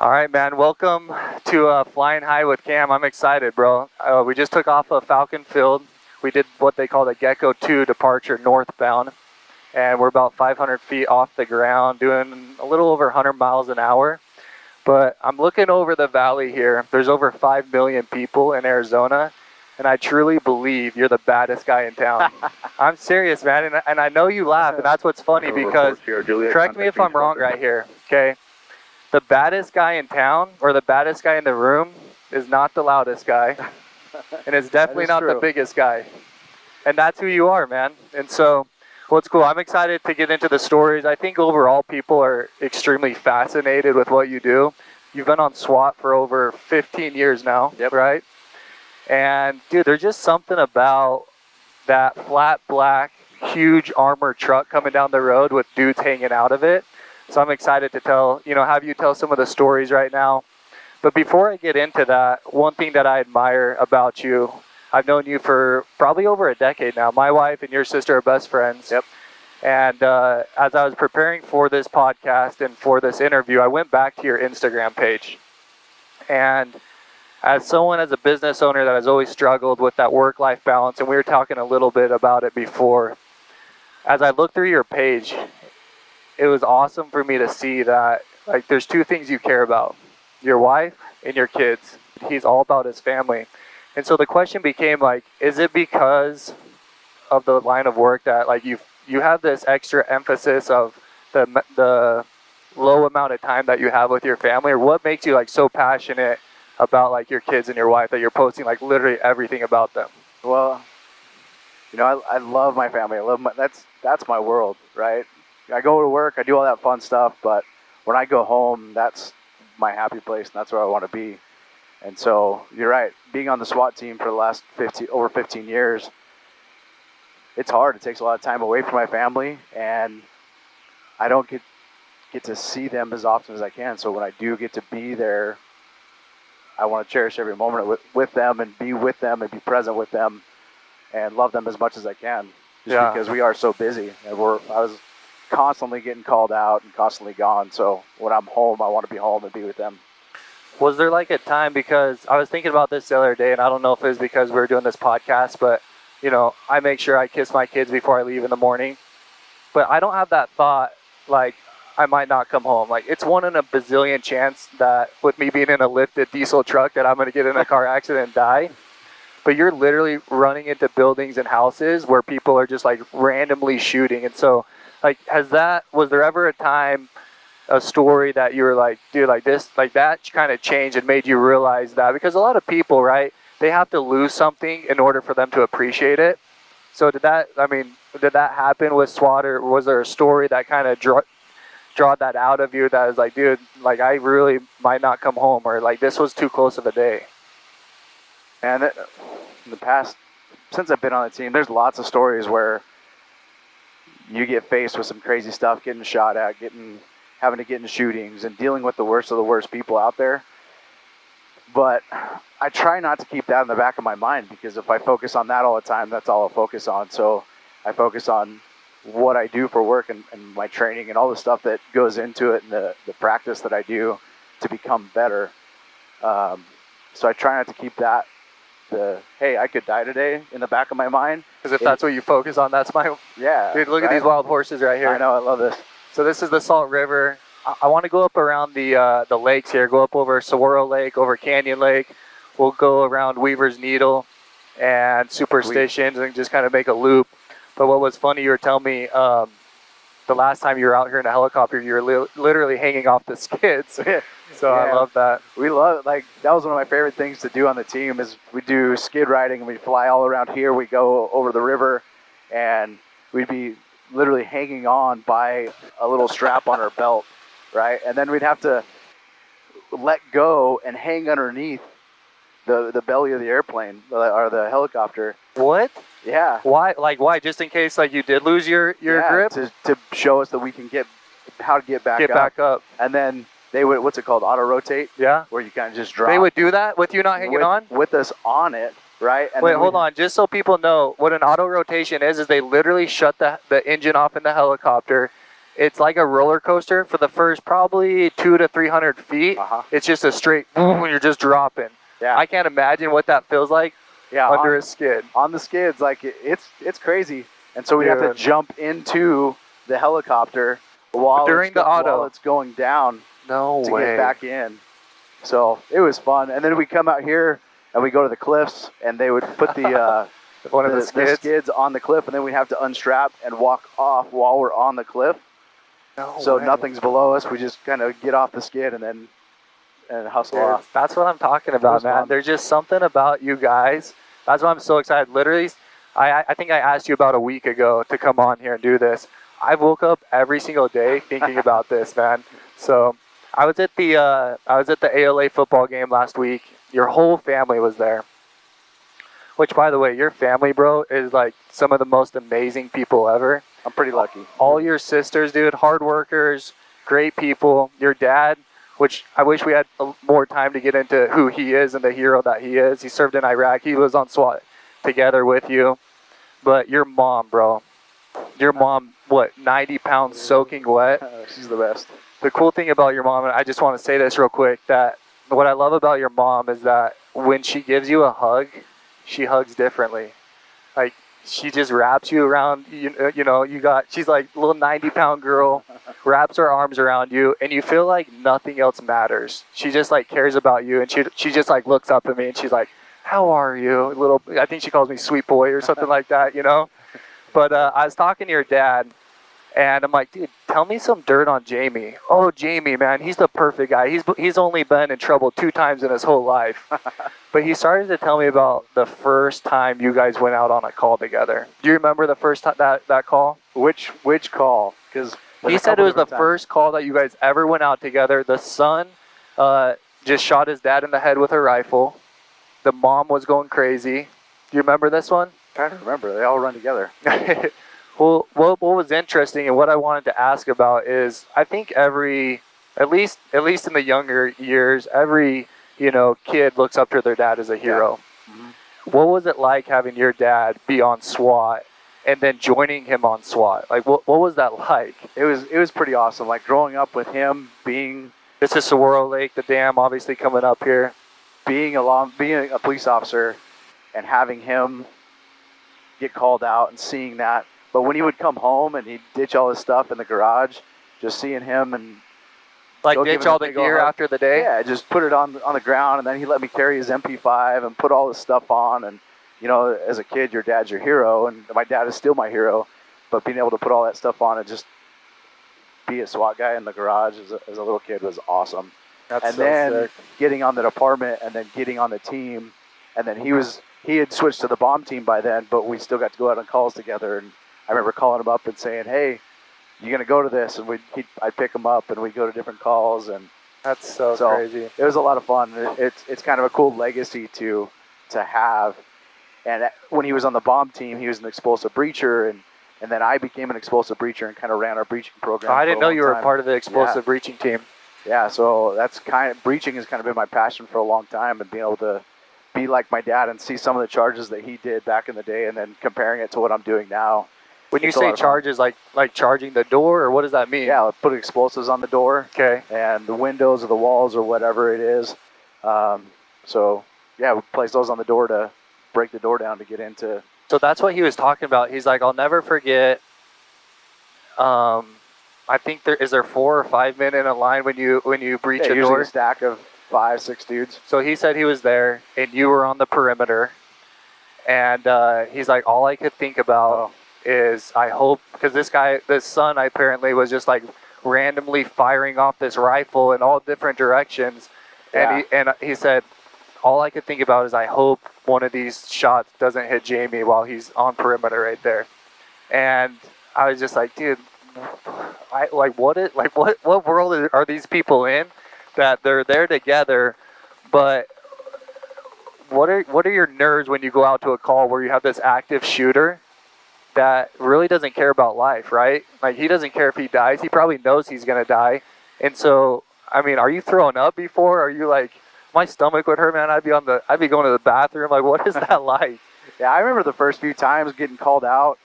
All right, man. Welcome to Flying High with Cam. I'm excited, bro. We just took off of Falcon Field. We did what they call the Gecko 2 departure northbound, and we're about 500 feet off the ground, doing a little over 100 miles an hour. But I'm looking over the valley here. There's over 5 million people in Arizona, and I truly believe you're the baddest guy in town. I'm serious, man, and I know you laugh, and that's what's funny because, correct me if I'm wrong right here, okay? The baddest guy in town, or the baddest guy in the room, is not the loudest guy, and it's definitely not the biggest guy. And that's who you are, man. And so, what's cool, I'm excited to get into the stories. I think overall people are extremely fascinated with what you do. You've been on SWAT for over 15 years now, right? And dude, there's just something about that flat black, huge armored truck coming down the road with dudes hanging out of it. So I'm excited to have you tell some of the stories right now. But before I get into that, one thing that I admire about you, I've known you for probably over a decade now. My wife and your sister are best friends. Yep. And as I was preparing for this podcast and for this interview, I went back to your Instagram page. And as a business owner that has always struggled with that work-life balance, and we were talking a little bit about it before, as I looked through your page, it was awesome for me to see that, like, there's two things you care about: your wife and your kids. He's all about his family. And so the question became, like, is it because of the line of work that, like, you have this extra emphasis of the low amount of time that you have with your family, or what makes you, like, so passionate about, like, your kids and your wife that you're posting, like, literally everything about them? Well, I love my family. That's my world, right? I go to work, I do all that fun stuff, but when I go home, that's my happy place, and that's where I want to be. And so, you're right, being on the SWAT team for the last over 15 years, it's hard. It takes a lot of time away from my family, and I don't get to see them as often as I can. So when I do get to be there, I want to cherish every moment with them, and be with them, and be present with them, and love them as much as I can. Because we are so busy, and I was constantly getting called out and constantly gone. So when I'm home, I want to be home and be with them. Was there like a time, because I was thinking about this the other day, and I don't know if it was because we were doing this podcast, but I make sure I kiss my kids before I leave in the morning. But I don't have that thought, like, I might not come home. Like, it's 1 in a bazillion chance that with me being in a lifted diesel truck that I'm going to get in a car accident and die. But you're literally running into buildings and houses where people are just, like, randomly shooting. And so, like, was there ever a time, a story that you were like, dude, like this, like that kind of changed and made you realize that? Because a lot of people, right, they have to lose something in order for them to appreciate it. So did that happen with SWAT, or was there a story that kind of draw that out of you that was like, dude, like, I really might not come home, or like this was too close of a day? And in the past, since I've been on the team, there's lots of stories where you get faced with some crazy stuff, getting shot at, having to get in shootings, and dealing with the worst of the worst people out there. But I try not to keep that in the back of my mind, because if I focus on that all the time, that's all I'll focus on. So I focus on what I do for work, and my training, and all the stuff that goes into it, and the practice that I do to become better. So I try not to keep that, hey, I could die today, in the back of my mind. Because if that's what you focus on, that's my... Yeah. Dude, look at these wild horses right here. I know, I love this. So this is the Salt River. I want to go up around the lakes here, go up over Saguaro Lake, over Canyon Lake. We'll go around Weaver's Needle and Superstitions, and just kind of make a loop. But what was funny, you were telling me the last time you were out here in a helicopter, you were literally hanging off the skids. So yeah. I love that. We love, like, that was one of my favorite things to do on the team, is we do skid riding, and we fly all around here. We go over the river, and we'd be literally hanging on by a little strap on our belt, right? And then we'd have to let go and hang underneath the belly of the airplane, or the helicopter. What? Yeah. Why? Like, why? Just in case, like, you did lose your grip? To show us that we can get back up. And then they would, what's it called, auto rotate? Yeah. Where you kind of just drop. They would do that with you not hanging on? With us on it, right? And wait, hold on. Just so people know, what an auto rotation is they literally shut the engine off in the helicopter, It's like a roller coaster for the first probably 200 to 300 feet. It's just a straight boom when you're just dropping. Yeah. I can't imagine what that feels like under a skid. On the skids, like it's crazy. And so we have to jump into the helicopter while it's going down to get back in. So it was fun. And then we come out here and we go to the cliffs, and they would put the the skids on the cliff, and then we have to unstrap and walk off while we're on the cliff. So nothing's below us. We just kind of get off the skid and hustle off. That's what I'm talking about, man. Fun. There's just something about you guys. That's why I'm so excited. Literally, I think I asked you about a week ago to come on here and do this. I woke up every single day thinking about this, man. So I was at the ALA football game last week. Your whole family was there. Which, by the way, your family, bro, is like some of the most amazing people ever. I'm pretty lucky. All your sisters, dude, hard workers, great people. Your dad, which I wish we had more time to get into who he is and the hero that he is. He served in Iraq. He was on SWAT together with you. But your mom, bro. Your mom, 90 pounds soaking wet? She's the best. The cool thing about your mom, and I just want to say this real quick, that what I love about your mom is that when she gives you a hug, she hugs differently. Like, she just wraps you around, she's like a little 90-pound girl, wraps her arms around you, and you feel like nothing else matters. She just like cares about you, and she just like looks up at me and she's like, how are you? I think she calls me sweet boy or something like that, But I was talking to your dad, and I'm like, dude, tell me some dirt on Jaime. Oh, Jaime, man, he's the perfect guy. He's only been in trouble 2 times in his whole life. But he started to tell me about the first time you guys went out on a call together. Do you remember the first time that call? Which call? Because he said it was the first call that you guys ever went out together. The son just shot his dad in the head with a rifle. The mom was going crazy. Do you remember this one? I trying to remember. They all run together. Well, what was interesting and what I wanted to ask about is, I think at least in the younger years, every kid looks up to their dad as a hero. Yeah. Mm-hmm. What was it like having your dad be on SWAT and then joining him on SWAT? Like, what was that like? It was pretty awesome. Like, growing up with him, being this is Saguaro Lake, the dam, obviously coming up here, being a police officer, and having him get called out and seeing that. But when he would come home and he'd ditch all his stuff in the garage, just seeing him and like ditch all the gear after the day? Yeah, just put it on the ground, and then he let me carry his MP5 and put all his stuff on. And, as a kid, your dad's your hero, and my dad is still my hero. But being able to put all that stuff on and just be a SWAT guy in the garage as a little kid was awesome. That's sick. Getting on the department and then getting on the team. And then he had switched to the bomb team by then, but we still got to go out on calls together. And I remember calling him up and saying, hey, you're going to go to this, and I'd pick him up, and we'd go to different calls. And that's so crazy. It was a lot of fun. It's kind of a cool legacy to have. And when he was on the bomb team, he was an explosive breacher, and then I became an explosive breacher and kind of ran our breaching program. I didn't know you were a part of the explosive breaching team. Yeah, so breaching has kind of been my passion for a long time, and being able to be like my dad and see some of the charges that he did back in the day, and then comparing it to what I'm doing now. When you say charges, like charging the door, or what does that mean? Yeah, put explosives on the door. Okay. And the windows or the walls or whatever it is. So, yeah, we place those on the door to break the door down to get into. So that's what he was talking about. He's like, I'll never forget. I think is there 4 or 5 men in a line when you breach a door? Usually a stack of 5, 6 dudes. So he said he was there, and you were on the perimeter. And he's like, all I could think about is, I hope, because this son apparently was just like randomly firing off this rifle in all different directions. Yeah. And he said, all I could think about is, I hope one of these shots doesn't hit Jaime while he's on perimeter right there. And I was just like, dude, what world are these people in that they're there together, but what are your nerves when you go out to a call where you have this active shooter that really doesn't care about life, right? Like, he doesn't care if he dies. He probably knows he's going to die. And so, I mean, are you throwing up before? Are you like, my stomach would hurt, man. I'd be going to the bathroom. Like, what is that like? Yeah, I remember the first few times getting called out.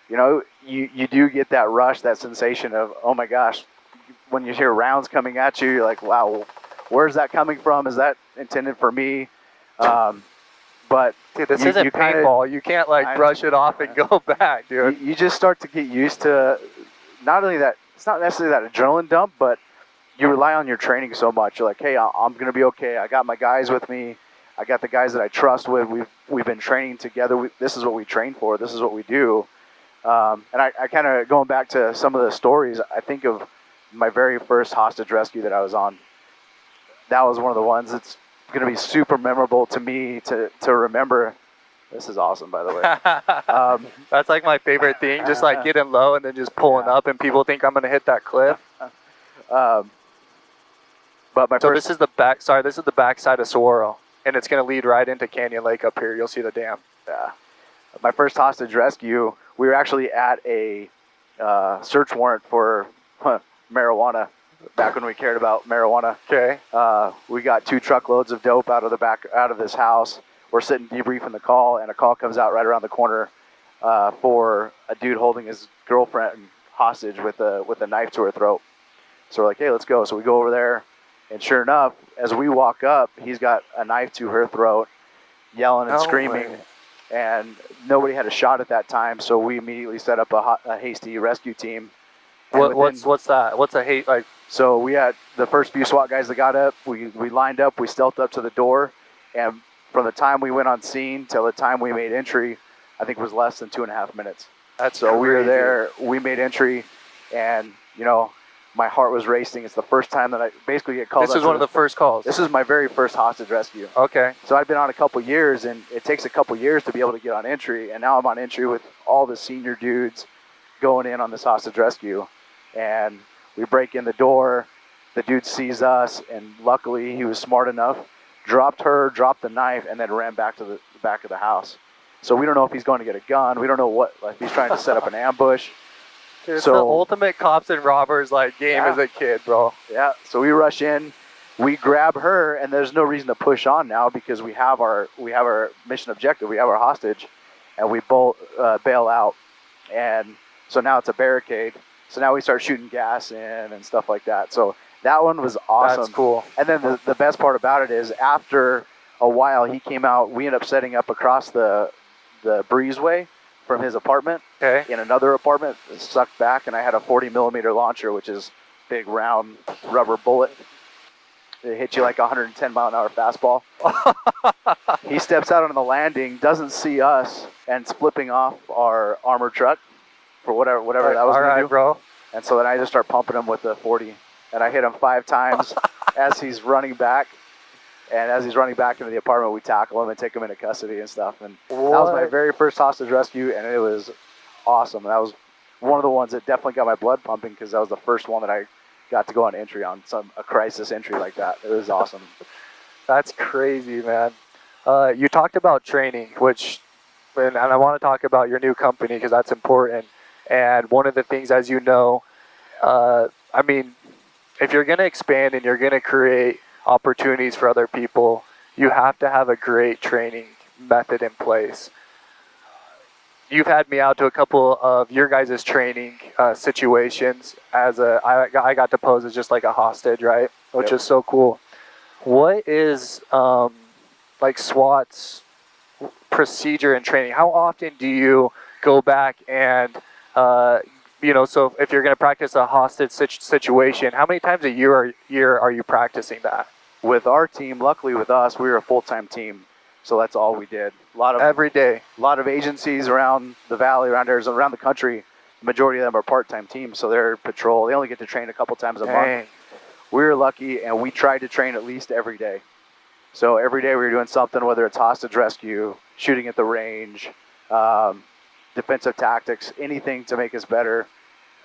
you know, you do get that rush, that sensation of, oh my gosh, when you hear rounds coming at you, you're like, wow, where's that coming from? Is that intended for me? But Dude, this you isn't kinda, paintball. You can't like brush it off and go back, dude. you just start to get used to not only that, it's not necessarily that adrenaline dump, but you rely on your training so much. You're like, hey, I'm going to be okay. I got my guys with me. I got the guys that I trust with. We've been training together. This is what we train for. This is what we do. And I kind of, going back to some of the stories, I think of my very first hostage rescue that I was on. That was one of the ones that's going to be super memorable to me to remember. This is awesome, by the way. That's like my favorite thing, just like getting low and then just pulling up, and people think I'm going to hit that cliff. But this is the back. Sorry, this is the backside of Saguaro, and it's going to lead right into Canyon Lake up here. You'll see the dam. Yeah. My first hostage rescue, we were actually at a search warrant for marijuana. Back when we cared about marijuana. Okay. We got 2 truckloads of dope out of this house. We're sitting debriefing the call, and a call comes out right around the corner for a dude holding his girlfriend hostage with a knife to her throat. So we're like, hey, let's go. So we go over there, and sure enough, as we walk up, he's got a knife to her throat, yelling and screaming. And nobody had a shot at that time, so we immediately set up a hasty rescue team. What's that? What's a hate like? So we had the first few SWAT guys that got up. We lined up. We stealthed up to the door, and from the time we went on scene till the time we made entry, I think it was less than 2.5 minutes. So we were there. We made entry, and you know, my heart was racing. It's the first time that I basically get called. This is one of the first calls. This is my very first hostage rescue. Okay. So I've been on a couple years, and it takes a couple years to be able to get on entry. And now I'm on entry with all the senior dudes going in on this hostage rescue. And we break in the door. The dude sees us, and luckily he was smart enough, dropped the knife, and then ran back to the back of the house. So we don't know if he's going to get a gun. We don't know what, like, he's trying to set up an ambush. It's the ultimate cops and robbers like game as a kid, bro. Yeah. So we rush in, we grab her, and there's no reason to push on now because we have our mission objective. We have our hostage, and we bail out. And so now it's a barricade. So now we start shooting gas in and stuff like that. So that one was awesome. That's cool. And then the best part about it is after a while he came out. We ended up setting up across the breezeway from his apartment in another apartment, sucked back, and I had a 40mm launcher, which is big round rubber bullet. It hit you like a 110-mile-an-hour fastball. He steps out on the landing, doesn't see us, and it's flipping off our armored truck for whatever that was going to do. Bro. And so then I just start pumping him with the 40, and I hit him 5 times as he's running back. And as he's running back into the apartment, we tackle him and take him into custody and stuff. And that was my very first hostage rescue, and it was awesome. That was one of the ones that definitely got my blood pumping because that was the first one that I got to go on entry on, a crisis entry like that. It was awesome. That's crazy, man. You talked about training, and I want to talk about your new company because that's important. And one of the things, as you know, I mean, if you're going to expand and you're going to create opportunities for other people, you have to have a great training method in place. You've had me out to a couple of your guys' training situations I got to pose as just like a hostage, right? Which is so cool. What is like SWAT's procedure and training? How often do you go back and so if you're going to practice a hostage situation, how many times a year are you practicing that? With our team, luckily with us, we were a full-time team, so that's all we did. Every day. A lot of agencies around the valley, around Arizona, around the country, the majority of them are part-time teams, so they're patrol. They only get to train a couple times a month. We were lucky, and we tried to train at least every day. So every day we were doing something, whether it's hostage rescue, shooting at the range, defensive tactics, anything to make us better.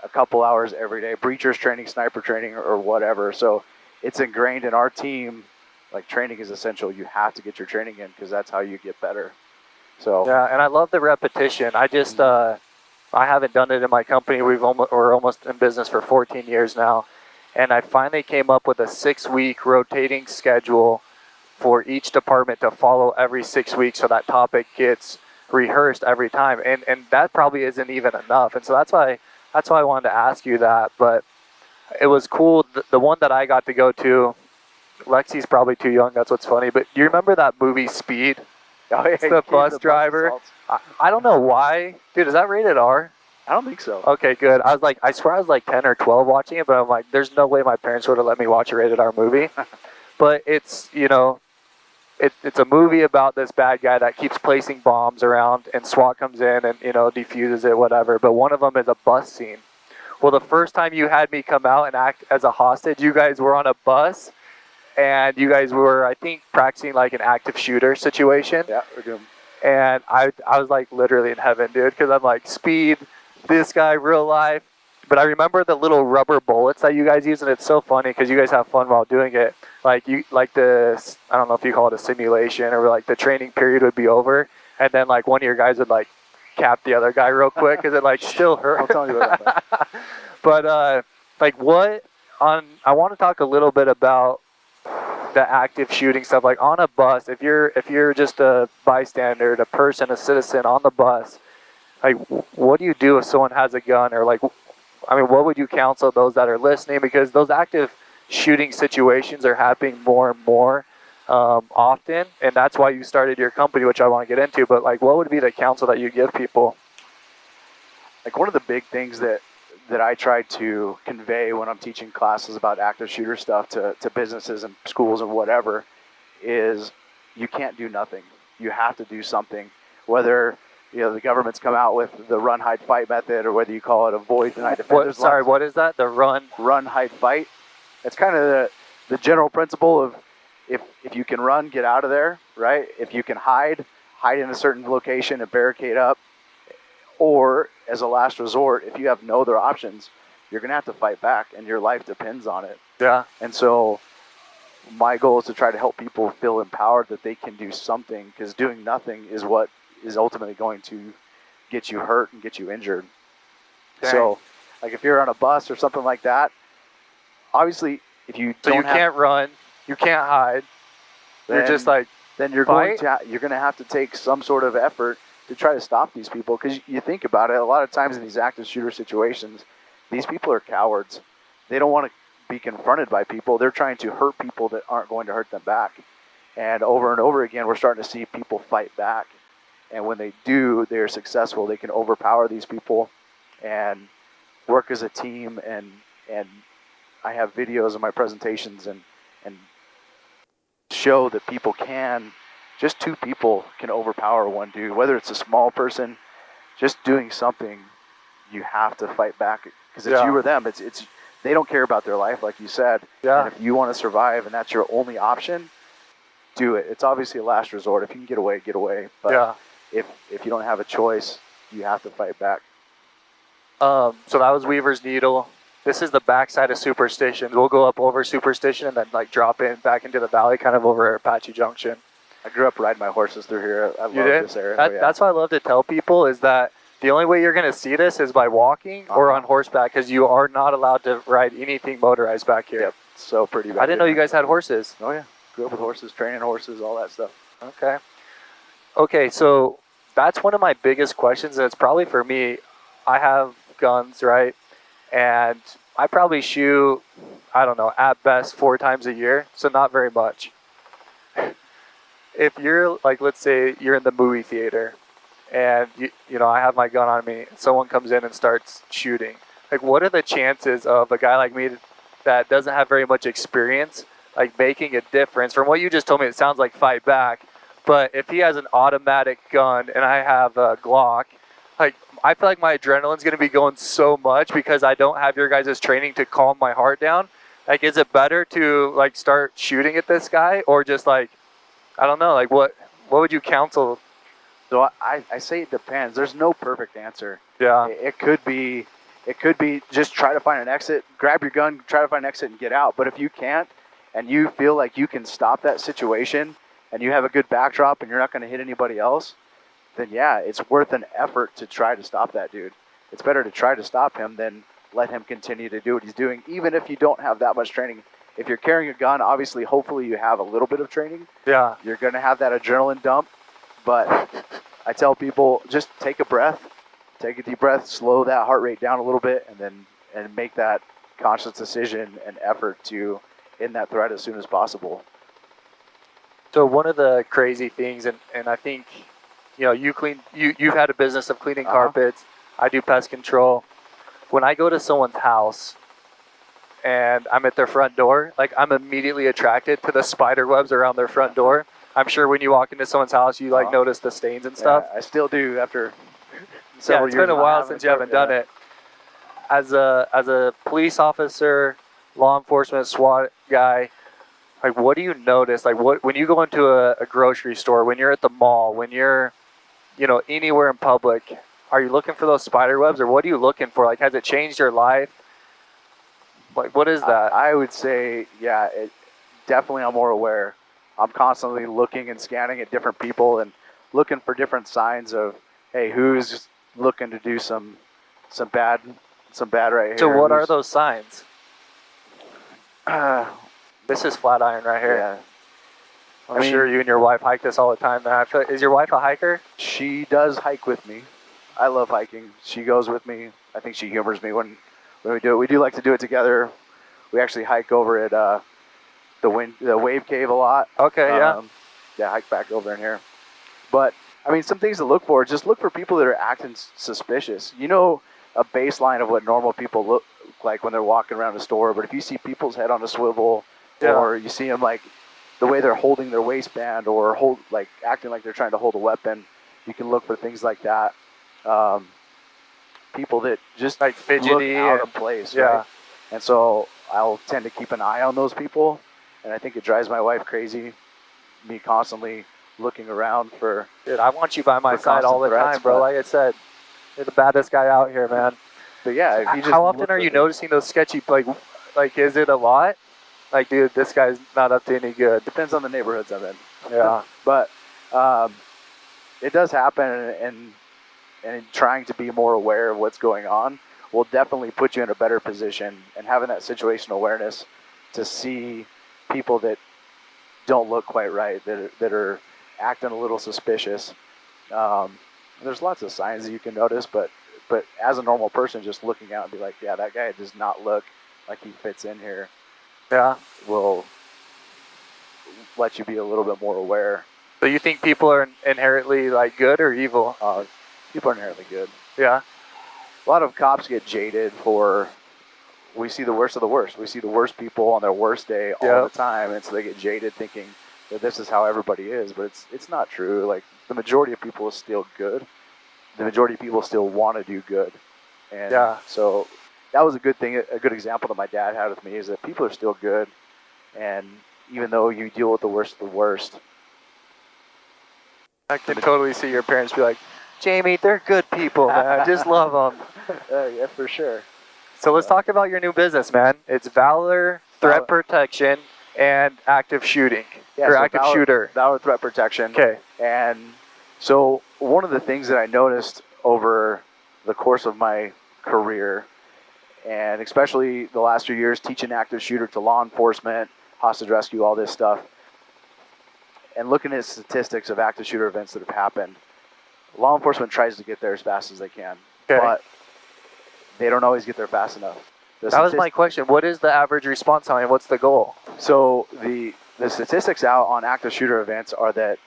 A couple hours every day, breachers training, sniper training, or whatever. So it's ingrained in our team. Like, training is essential. You have to get your training in because that's how you get better. So yeah, and I love the repetition. I just I haven't done it in my company. We're almost in business for 14 years now, and I finally came up with a 6-week rotating schedule for each department to follow every 6 weeks, so that topic gets rehearsed every time, and that probably isn't even enough. And so that's why I wanted to ask you that. But it was cool. The one that I got to go to, Lexi's probably too young. That's what's funny. But do you remember that movie Speed? Oh, yeah, It's the bus driver. I don't know why, dude. Is that rated R? I don't think so. Okay, good. I swear I was like 10 or 12 watching it, but I'm like, there's no way my parents would have let me watch a rated R movie. But it's, it's a movie about this bad guy that keeps placing bombs around, and SWAT comes in and, defuses it, whatever. But one of them is a bus scene. Well, the first time you had me come out and act as a hostage, you guys were on a bus, and you guys were, I think, practicing like an active shooter situation. Yeah, we're doing. And I was like literally in heaven, dude, because I'm like, Speed, this guy, real life. But I remember the little rubber bullets that you guys use, and it's so funny because you guys have fun while doing it. I don't know if you call it a simulation, or like the training period would be over, and then like one of your guys would like cap the other guy real quick because it like still hurt. I'll tell you about that. But I want to talk a little bit about the active shooting stuff. Like on a bus, if you're just a bystander, a person, a citizen on the bus, like what do you do if someone has a gun, or like, I mean, what would you counsel those that are listening? Because those active shooting situations are happening more and more often, and that's why you started your company, which I want to get into. But like, what would be the counsel that you give people? Like one of the big things that I try to convey when I'm teaching classes about active shooter stuff to businesses and schools and whatever is you can't do nothing. You have to do something. Whether the government's come out with the run, hide, fight method, or whether you call it avoid, deny, defend. What is that? The run, hide, fight. It's kind of the general principle of if you can run, get out of there, right? If you can hide in a certain location and barricade up. Or, as a last resort, if you have no other options, you're going to have to fight back, and your life depends on it. Yeah. And so my goal is to try to help people feel empowered that they can do something, because doing nothing is what is ultimately going to get you hurt and get you injured. Dang. So, like if you're on a bus or something like that, obviously, if you can't run, you can't hide, you're just like, then you're fight? going to have to take some sort of effort to try to stop these people, because you think about it, a lot of times in these active shooter situations, these people are cowards. They don't want to be confronted by people. They're trying to hurt people that aren't going to hurt them back. And over again, we're starting to see people fight back. And when they do, they're successful. They can overpower these people and work as a team. And I have videos of my presentations and show that people can. Just two people can overpower one dude. Whether it's a small person, just doing something, you have to fight back, because it's you or them. It's they don't care about their life, like you said. Yeah. And if you want to survive and that's your only option, do it. It's obviously a last resort. If you can get away, get away. But if you don't have a choice, you have to fight back. So that was Weaver's Needle. This is the backside of Superstition. We'll go up over Superstition and then like drop in back into the valley, kind of over Apache Junction. I grew up riding my horses through here. I love this area. That's what I love to tell people, is that the only way you're going to see this is by walking or on horseback, because you are not allowed to ride anything motorized back here. Yep. So pretty bad. I didn't know you guys had horses. Oh, yeah. Grew up with horses, training horses, all that stuff. Okay, so that's one of my biggest questions, and it's probably for me. I have guns, right? And I probably shoot, I don't know, at best 4 times a year, so not very much. If you're like, let's say you're in the movie theater and I have my gun on me, and someone comes in and starts shooting. Like, what are the chances of a guy like me that doesn't have very much experience, like making a difference? From what you just told me, it sounds like fight back. But if he has an automatic gun and I have a Glock, like, I feel like my adrenaline's going to be going so much because I don't have your guys' training to calm my heart down. Like, is it better to like start shooting at this guy, or just like, I don't know, like what would you counsel? So I say it depends. There's no perfect answer. Yeah. It could be just try to find an exit, grab your gun, try to find an exit and get out. But if you can't, and you feel like you can stop that situation, and you have a good backdrop and you're not going to hit anybody else, then yeah, it's worth an effort to try to stop that dude. It's better to try to stop him than let him continue to do what he's doing, even if you don't have that much training. If you're carrying a gun, obviously, hopefully you have a little bit of training. Yeah. You're going to have that adrenaline dump. But I tell people just take a breath, take a deep breath, slow that heart rate down a little bit, and make that conscious decision and effort to end that threat as soon as possible. So one of the crazy things, and I think, you've had a business of cleaning carpets. I do pest control. When I go to someone's house and I'm at their front door, like I'm immediately attracted to the spider webs around their front door. I'm sure when you walk into someone's house, you notice the stains and stuff. Yeah, I still do after several years. It's been a while since you haven't done it. As a police officer, law enforcement, SWAT guy, like what do you notice? Like when you go into a grocery store, when you're at the mall, when you're, anywhere in public, are you looking for those spider webs, or what are you looking for? Like, has it changed your life? Like, what is that? I would say, definitely I'm more aware. I'm constantly looking and scanning at different people and looking for different signs of, hey, who's looking to do some bad right here. So what are those signs? This is Flatiron right here. Yeah. I'm sure you and your wife hike this all the time. Man. Is your wife a hiker? She does hike with me. I love hiking. She goes with me. I think she humors me when we do it. We do like to do it together. We actually hike over at the Wave Cave a lot. Okay, yeah. Hike back over in here. But some things to look for. Just look for people that are acting suspicious. A baseline of what normal people look like when they're walking around a store. But if you see people's head on a swivel, or you see them like the way they're holding their waistband, or acting like they're trying to hold a weapon, you can look for things like that. People that just like fidgety, look out of place. Yeah. Right? And so I'll tend to keep an eye on those people. And I think it drives my wife crazy, me constantly looking around for. Dude, I want you by my side all the time, bro. Like I said, you're the baddest guy out here, man. But yeah, if you just how often are you noticing those sketchy, like is it a lot? Like, dude, this guy's not up to any good. Depends on the neighborhoods I'm in. Yeah. But it does happen, and trying to be more aware of what's going on will definitely put you in a better position, and having that situational awareness to see people that don't look quite right, that are acting a little suspicious. There's lots of signs that you can notice, but as a normal person, just looking out and be like, yeah, that guy does not look like he fits in here. Yeah. Will let you be a little bit more aware. So you think people are inherently like good or evil? People are inherently good. Yeah. A lot of cops get jaded for. We see the worst of the worst. We see the worst people on their worst day all the time, and so they get jaded thinking that this is how everybody is. But it's not true. Like, the majority of people is still good. The majority of people still want to do good. And so that was a good thing. A good example that my dad had with me is that people are still good, and even though you deal with the worst of the worst, I can totally see your parents be like, Jamie, they're good people, man. Just love them. Yeah, for sure. So let's talk about your new business, man. It's Valor Threat Protection and active shooting. Yeah, or so active shooter. Valor Threat Protection. Okay. And so one of the things that I noticed over the course of my career, and especially the last few years teaching active shooter to law enforcement, hostage rescue, all this stuff, and looking at statistics of active shooter events that have happened, law enforcement tries to get there as fast as they can. Okay. But they don't always get there fast enough. That was my question. What is the average response time? What's the goal? So the statistics out on active shooter events are that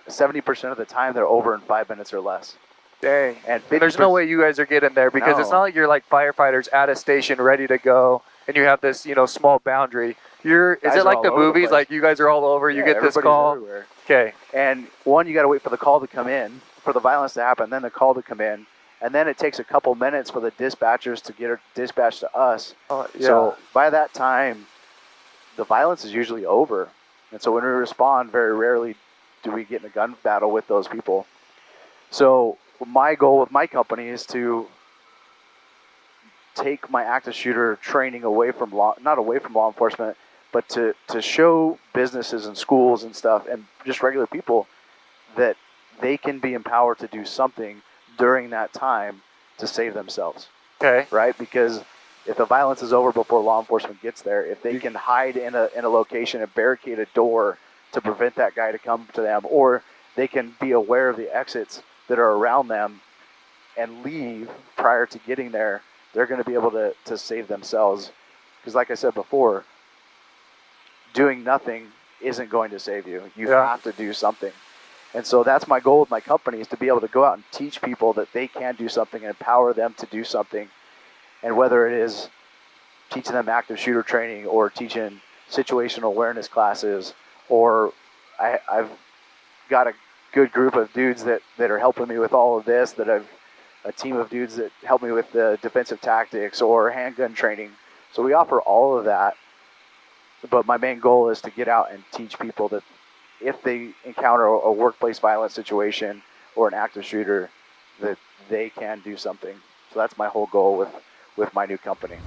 70% of the time they're over in 5 minutes or less. Dang. And there's no way you guys are getting there, because it's not like you're like firefighters at a station ready to go and you have this, small boundary. Is it like the movies? Like you guys are all over, you get this call? Everywhere. Okay. And you got to wait for the call to come in, for the violence to happen, then the call to come in. And then it takes a couple minutes for the dispatchers to get dispatched to us. So by that time, the violence is usually over. And so when we respond, very rarely do we get in a gun battle with those people. So my goal with my company is to take my active shooter training not away from law enforcement, but to show businesses and schools and stuff and just regular people that they can be empowered to do something during that time to save themselves. Okay. Right? Because if the violence is over before law enforcement gets there, if they can hide in a location and barricade a door to prevent that guy to come to them, or they can be aware of the exits that are around them and leave prior to getting there, they're going to be able to save themselves. Because like I said before, doing nothing isn't going to save you. You Yeah. have to do something. And so that's my goal with my company, is to be able to go out and teach people that they can do something and empower them to do something. And whether it is teaching them active shooter training or teaching situational awareness classes, or I've got a good group of dudes that are helping me with all of this, that I've a team of dudes that help me with the defensive tactics or handgun training. So we offer all of that. But my main goal is to get out and teach people that if they encounter a workplace violence situation or an active shooter, that they can do something. So that's my whole goal with my new company.